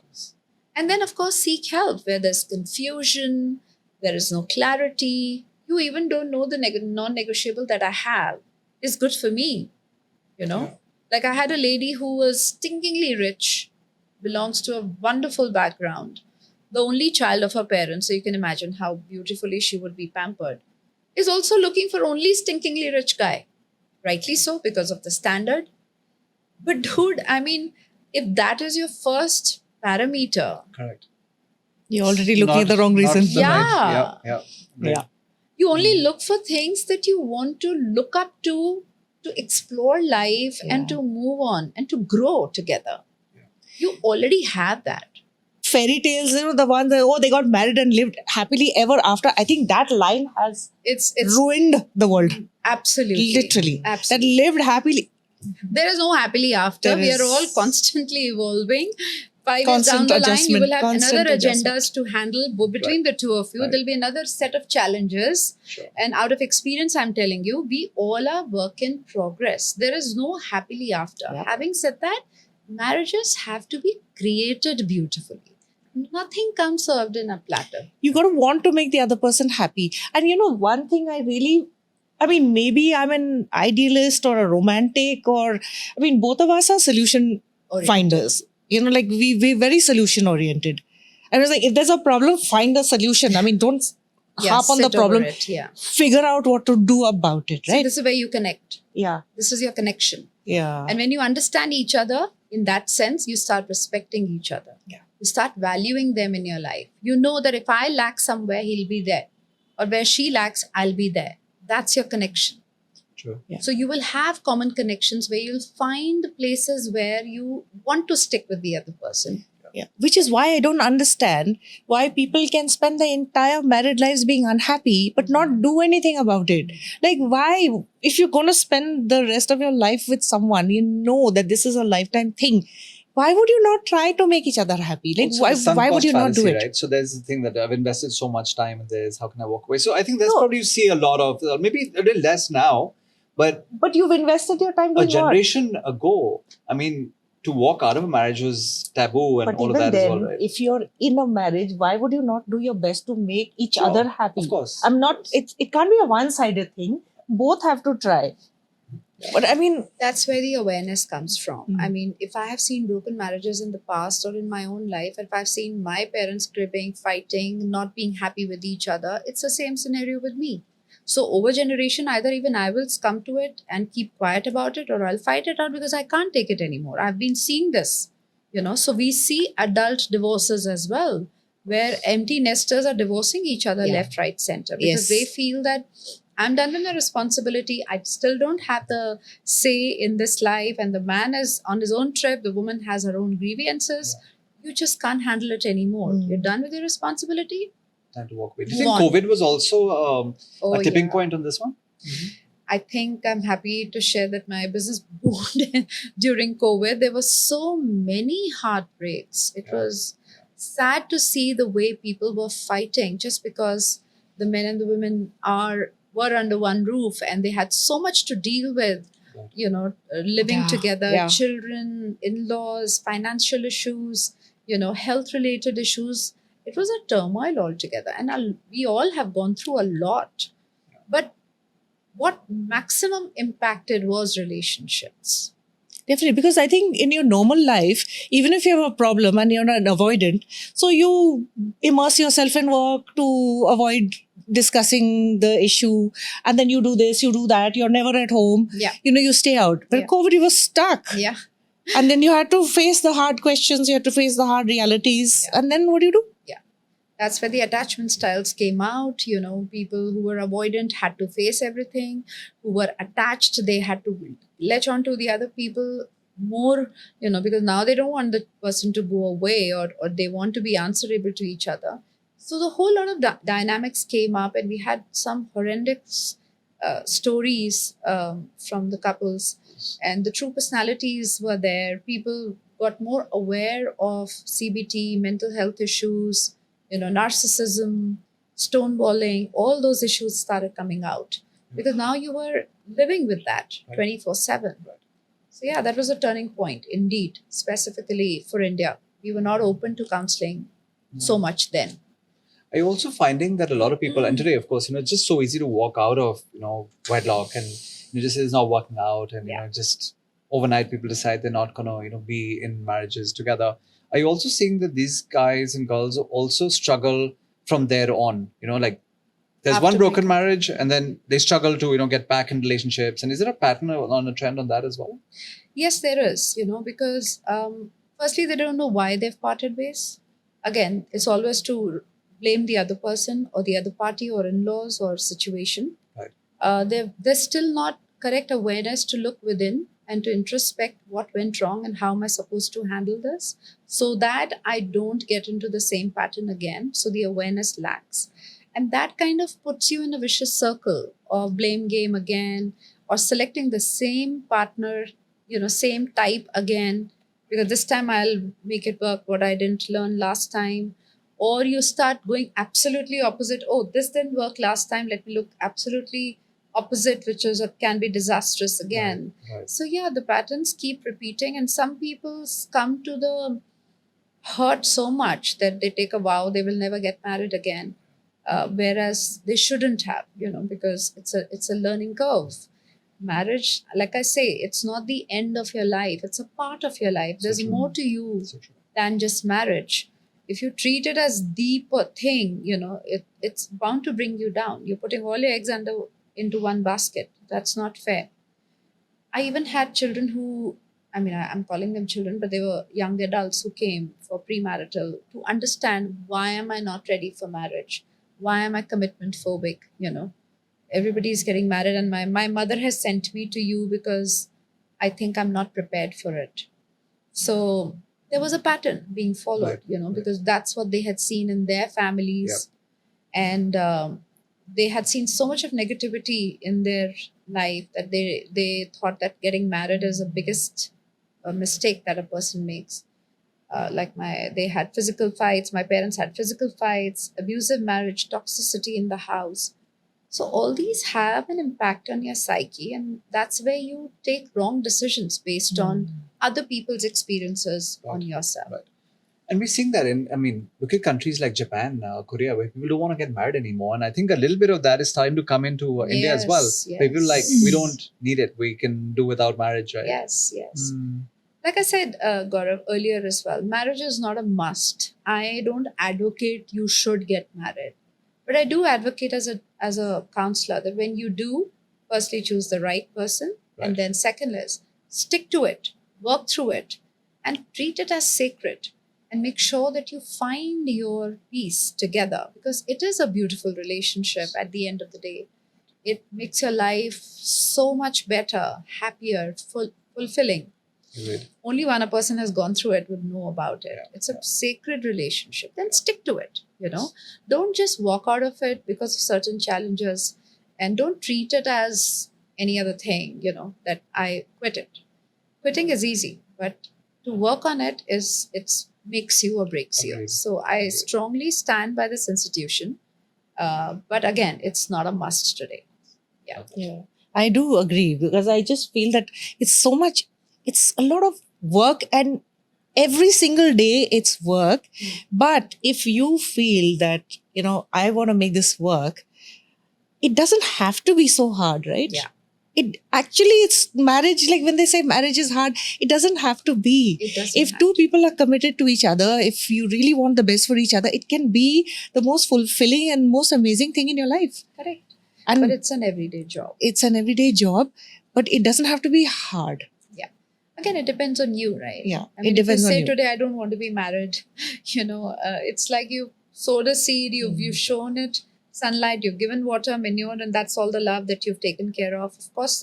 And then, of course, seek help where there's confusion, there is no clarity. You even don't know the non-negotiable that I have is good for me. Yeah. Like I had a lady who was stinkingly rich, belongs to a wonderful background, the only child of her parents. So you can imagine how beautifully she would be pampered. Is also looking for only stinkingly rich guy. Rightly so, because of the standard. But dude, I mean, if that is your first parameter, Correct. You're already looking at the wrong Not reason. the right- Yeah. Yeah. Yeah. you only look for things that you want to look up to explore life and Yeah. to move on and to grow together. You already have that. Fairy tales, the ones that, they got married and lived happily ever after. I think that line has It's ruined the world. absolutely Literally. absolutely. That lived happily. There is no happily after. There We are is all constantly evolving. 5 years constant down the line, you adjustment, will have constant another adjustment. agendas to handle between the two of you. Right. There'll be another set of challenges. Sure. And out of experience, I'm telling you, we all are work in progress. There is no happily after. Yeah. Having said that, marriages have to be created beautifully. Nothing comes served in a platter. You got to want to make the other person happy. And one thing maybe I'm an idealist or a romantic, or both of us are solution Oriented. finders. Like we're very solution oriented. And it's like, if there's a problem, find a solution. Don't harp on the sit over problem. it, yeah. Figure out what to do about it, So right? this is where you connect. Yeah. This is your connection. Yeah. And when you understand each other in that sense, you start respecting each other. Yeah. You start valuing them in your life. You know that if I lack somewhere, he'll be there. Or where she lacks, I'll be there. That's your connection. True. Yeah. So you will have common connections where you'll find places where you want to stick with the other person. Yeah. Which is why I don't understand why people can spend their entire married lives being unhappy but not do anything about it. Like, why? If you're going to spend the rest of your life with someone, you know that this is a lifetime thing. Why would you not try to make each other happy? Like, Also the sunk why would cost you not do fallacy, it? Right? So there's the thing that I've invested so much time in this. How can I walk away? So I think that's No. probably you see a lot of, maybe a little less now, but But you've invested your time a doing what? generation ago, to walk out of a marriage was taboo and But all of even that as then, well, right? if you're in a marriage, why would you not do your best to make each Sure. other happy? Of course. I'm not. It can't be a one-sided thing. Both have to try. But That's where the awareness comes from. Mm. I mean, if I have seen broken marriages in the past or in my own life, if I've seen my parents cribbing, fighting, not being happy with each other, it's the same scenario with me. So over generation, either even I will come to it and keep quiet about it, or I'll fight it out because I can't take it anymore. I've been seeing this, So we see adult divorces as well, where empty nesters are divorcing each other Yeah. left, right, center, because Yes. they feel that I'm done with my responsibility. I still don't have the say in this life. And the man is on his own trip. The woman has her own grievances. you just can't handle it anymore. You're done with your responsibility. Time to walk away. Do you Move think on. COVID was also Oh, a tipping yeah. point on this one? I think I'm happy to share that my business boomed during COVID. There were so many heartbreaks. It Yeah. was sad to see the way people were fighting just because the men and the women were under one roof and they had so much to deal with. Right. Living Yeah, together, yeah. children, in-laws, financial issues, health-related issues. It was a turmoil altogether, and we all have gone through a lot. But what maximum impacted was relationships. Definitely, because I think in your normal life, even if you have a problem and you're not avoidant, so you immerse yourself in work to avoid discussing the issue, and then you do this, you do that, you're never at home. Yeah. You stay out. But Yeah. COVID, you were stuck. Yeah. And then you had to face the hard questions, you had to face the hard realities. Yeah. And then what do you do? That's where the attachment styles came out. People who were avoidant had to face everything. Who were attached, they had to latch on to the other people more, because now they don't want the person to go away, or they want to be answerable to each other. So the whole lot of dynamics came up, and we had some horrendous stories from the couples, and the true personalities were there. People got more aware of CBT, mental health issues, narcissism, stonewalling, all those issues started coming out because now you were living with that 24/7. So, yeah, that was a turning point indeed, specifically for India. We were not open to counseling so much then. Are you also finding that a lot of people, and today, of course, it's just so easy to walk out of, wedlock and just it's not working out, and Yeah. just overnight people decide they're not gonna, be in marriages together. Are you also seeing that these guys and girls also struggle from there on? Like there's After one broken breakup. marriage, and then they struggle to, get back in relationships. And is there a pattern on a trend on that as well? Yes, there is, because firstly, they don't know why they've parted ways. Again, it's always to blame the other person or the other party or in laws or situation. Right. There's still not correct awareness to look within and to introspect what went wrong and how am I supposed to handle this so that I don't get into the same pattern again. So the awareness lacks. And that kind of puts you in a vicious circle of blame game again or selecting the same partner, same type again, because this time I'll make it work what I didn't learn last time. Or you start going absolutely opposite. Oh, this didn't work last time. Let me look absolutely opposite, which can be disastrous again. Right. So yeah, the patterns keep repeating, and some people come to the hurt so much that they take a vow they will never get married again, whereas they shouldn't have, because it's a learning curve. Marriage, like I say, it's not the end of your life; it's a part of your life. So There's true. more to you So true. than just marriage. If you treat it as deeper thing, it's bound to bring you down. You're putting all your eggs into one basket. That's not fair. I even had children who, I'm calling them children, but they were young adults who came for premarital to understand why am I not ready for marriage? Why am I commitment phobic? Everybody's getting married, and my mother has sent me to you because I think I'm not prepared for it. So there was a pattern being followed, Right. because that's what they had seen in their families. And they had seen so much of negativity in their life that they thought that getting married is the biggest mistake that a person makes. They had physical fights. My parents had physical fights, abusive marriage, toxicity in the house. So all these have an impact on your psyche, and that's where you take wrong decisions based on other people's experiences on Right. yourself. Right. And we're seeing that look at countries like Japan, Korea, where people don't want to get married anymore. And I think a little bit of that is starting to come into India as well. Yes, Where people like, yes. we don't need it. We can do without marriage, right? Yes. Mm. Like I said, Gaurav, earlier as well, marriage is not a must. I don't advocate you should get married. But I do advocate as a counselor that when you do, firstly choose the right person, Right. and then second is stick to it, work through it, and treat it as sacred. And make sure that you find your peace together because it is a beautiful relationship at the end of the day. It makes your life so much better, happier, fulfilling. Agreed. Only one person has gone through it would know about it. It's a sacred relationship. Then stick to it. Don't just walk out of it because of certain challenges, and don't treat it as any other thing. That I quit it. Quitting is easy, but to work on it it's makes you or breaks you. Agreed. So I strongly stand by this institution. But again, it's not a must today. Yeah. Yeah, I do agree because I just feel that it's so much, it's a lot of work, and every single day it's work. But if you feel that, I want to make this work, it doesn't have to be so hard, right? Yeah. It actually, it's marriage. Like when they say marriage is hard, it doesn't have to be. It doesn't If have two to. people are committed to each other, if you really want the best for each other, it can be the most fulfilling and most amazing thing in your life. Correct. And But it's an everyday job. it's an everyday job, but it doesn't have to be hard. Yeah. Again, it depends on you, right? Yeah, I mean, it depends if on you say you. today I don't want to be married, it's like you sowed a seed, you've shown it sunlight, you've given water, manure, and that's all the love that you've taken care of. Of course,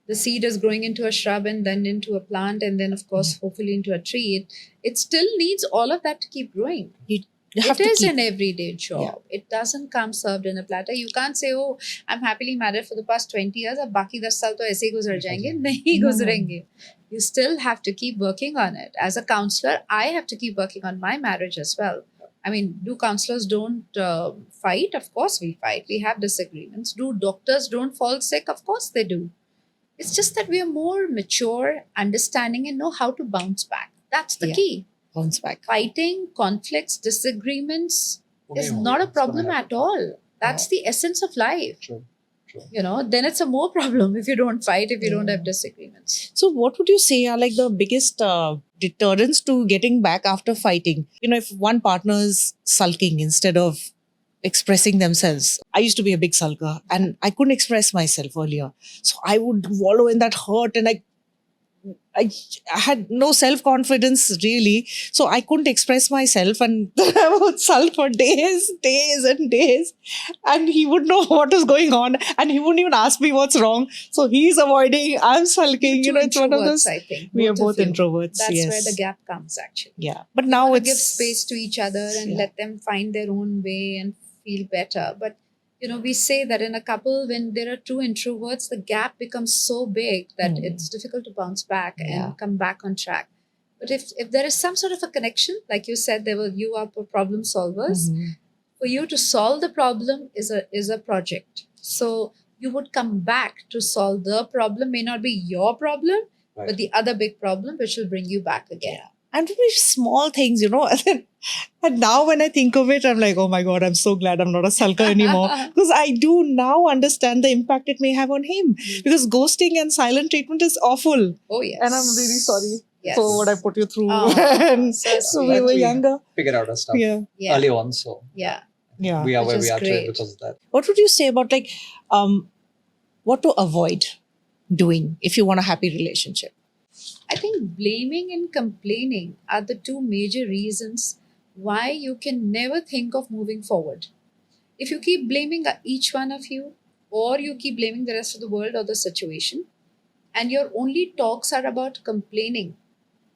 the seed is growing into a shrub and then into a plant and then of course hopefully into a tree. It still needs all of that to keep growing. You have It to is keep. an everyday job. It doesn't come served in a platter. You can't say, oh, I'm happily married for the past 20 years, अब बाकी 10 साल तो ऐसे ही गुजर जाएंगे. नहीं No. गुजरेंगे. You still have to keep working on it. As a counselor, I have to keep working on my marriage as well. I mean, do counselors don't fight? Of course we fight. We have disagreements. Do doctors don't fall sick? Of course they do. It's just that we are more mature, understanding, and know how to bounce back. That's the Yeah. key. Bounce back. Fighting, conflicts, disagreements is not a problem at all. That's the essence of life. True. Then it's a more problem if you don't fight, if you don't have disagreements. So, what would you say are like the biggest deterrents to getting back after fighting? If one partner is sulking instead of expressing themselves. I used to be a big sulker and I couldn't express myself earlier. So I would wallow in that hurt, and I had no self-confidence really. So I couldn't express myself, and I would sulk for days and days. And he would know what is going on and he wouldn't even ask me what's wrong. So he's avoiding, I'm sulking. Two It's one of those. introverts, I think. We are both of you. introverts. That's yes. where the gap comes actually. Yeah. But You now wanna it's. give space to each other and Yeah. let them find their own way and feel better. But we say that in a couple, when there are two introverts, the gap becomes so big that it's difficult to bounce back Yeah. and come back on track. But if there is some sort of a connection, like you said, you are problem solvers. Mhm. For you to solve the problem is a project. So you would come back to solve the problem. May not be your problem, but the other big problem, which will bring you back again. And very small things, And now when I think of it, I'm like, oh my God, I'm so glad I'm not a sulker anymore. Because I do now understand the impact it may have on him. Because ghosting and silent treatment is awful. Oh yes. And I'm really sorry Yes. for what I put you through Oh, when so so we sweet. were younger. Figured out our stuff Yeah. Yeah. early on, so Yeah. Yeah. we are Which where is we are today great. because of that. What would you say about what to avoid doing if you want a happy relationship? I think blaming and complaining are the two major reasons why you can never think of moving forward. If you keep blaming each one of you, or you keep blaming the rest of the world or the situation, and your only talks are about complaining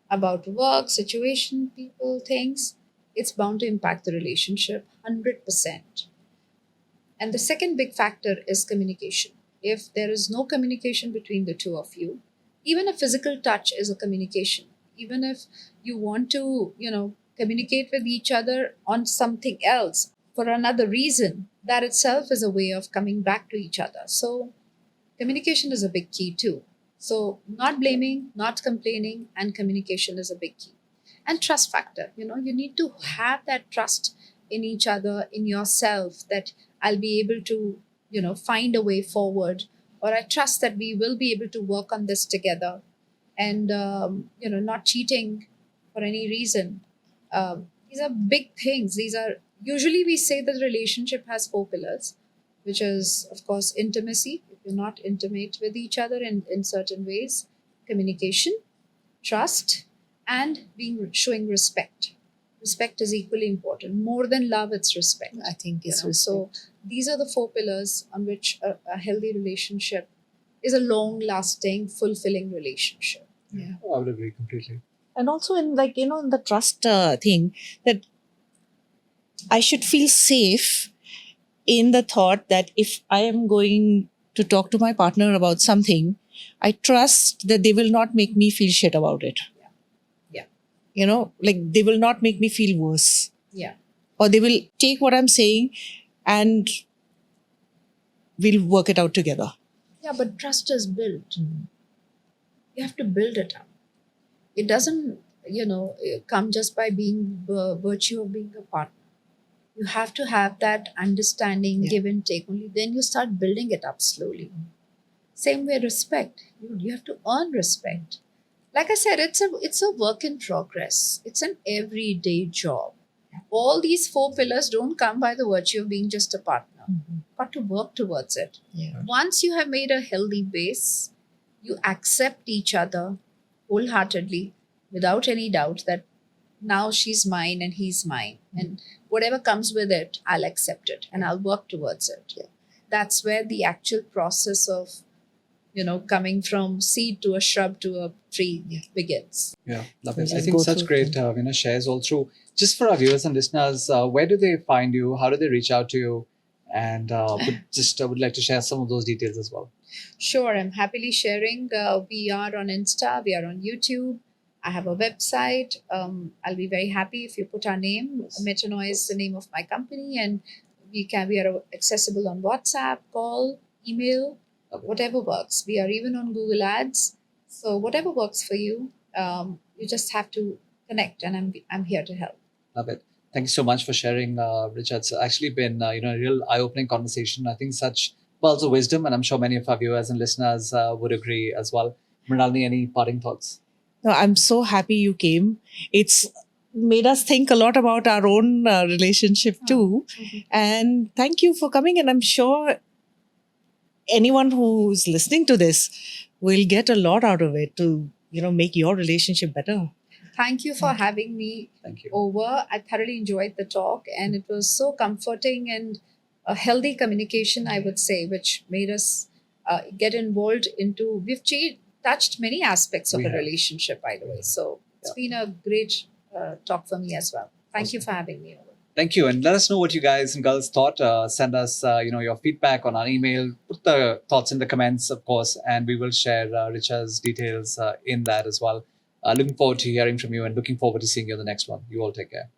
about work, situation, people, things, it's bound to impact the relationship 100%. And the second big factor is communication. If there is no communication between the two of you, even a physical touch is a communication. Even if you want to, communicate with each other on something else for another reason, that itself is a way of coming back to each other. So, communication is a big key too. So, not blaming, not complaining, and communication is a big key. And trust factor, you need to have that trust in each other, in yourself, that I'll be able to, find a way forward, or I trust that we will be able to work on this together, and, not cheating for any reason. These are big things. These are usually, we say that the relationship has 4 pillars, which is, of course, intimacy. If you're not intimate with each other in certain ways, communication, trust, and showing respect. Respect is equally important. More than love, it's respect. I think it's So these are the 4 pillars on which a healthy relationship is a long-lasting, fulfilling relationship. Yeah. I would agree completely. And also in in the trust thing, that I should feel safe in the thought that if I am going to talk to my partner about something, I trust that they will not make me feel shit about it. Yeah. Like they will not make me feel worse. Yeah. Or they will take what I'm saying and we'll work it out together. Yeah, but trust is built. You have to build it up. It doesn't, come just by being virtue of being a partner. You have to have that understanding, Yeah. give and take. Only then you start building it up slowly. Same way, respect. You have to earn respect. Like I said, it's a work in progress. It's an everyday job. All these four pillars don't come by the virtue of being just a partner, but to work towards it. Yeah. Once you have made a healthy base, you accept each other wholeheartedly without any doubt that now she's mine and he's mine. And whatever comes with it, I'll accept it and I'll work towards it. That's where the actual process of, coming from seed to a shrub to a tree begins. Yeah, love We it. I just think go such through great shares all through. Just for our viewers and listeners, where do they find you? How do they reach out to you? And would like to share some of those details as well. Sure, I'm happily sharing. We are on Insta, we are on YouTube. I have a website. I'll be very happy if you put our name. Metaanoi is the name of my company, and we are accessible on WhatsApp, call, email, whatever works. We are even on Google Ads. So whatever works for you, you just have to connect, and I'm here to help. Love it. Thank you so much for sharing, Richard. It's actually been a real eye-opening conversation. I think such pearls of wisdom, and I'm sure many of our viewers and listeners would agree as well. Mrinalini, any parting thoughts? No, I'm so happy you came. It's made us think a lot about our own relationship too. And thank you for coming. And I'm sure anyone who's listening to this will get a lot out of it to, make your relationship better. Thank you for having me Thank you. over. I thoroughly enjoyed the talk, and it was so comforting and a healthy communication, I would say, which made us get involved into. Touched many aspects of We a have. relationship, by the way. So it's been a great talk for me as well. Thank you for having me over. Thank you. And let us know what you guys and girls thought. Send us, your feedback on our email. Put the thoughts in the comments, of course, and we will share Richa's details in that as well. Looking forward to hearing from you and looking forward to seeing you in the next one. You all take care.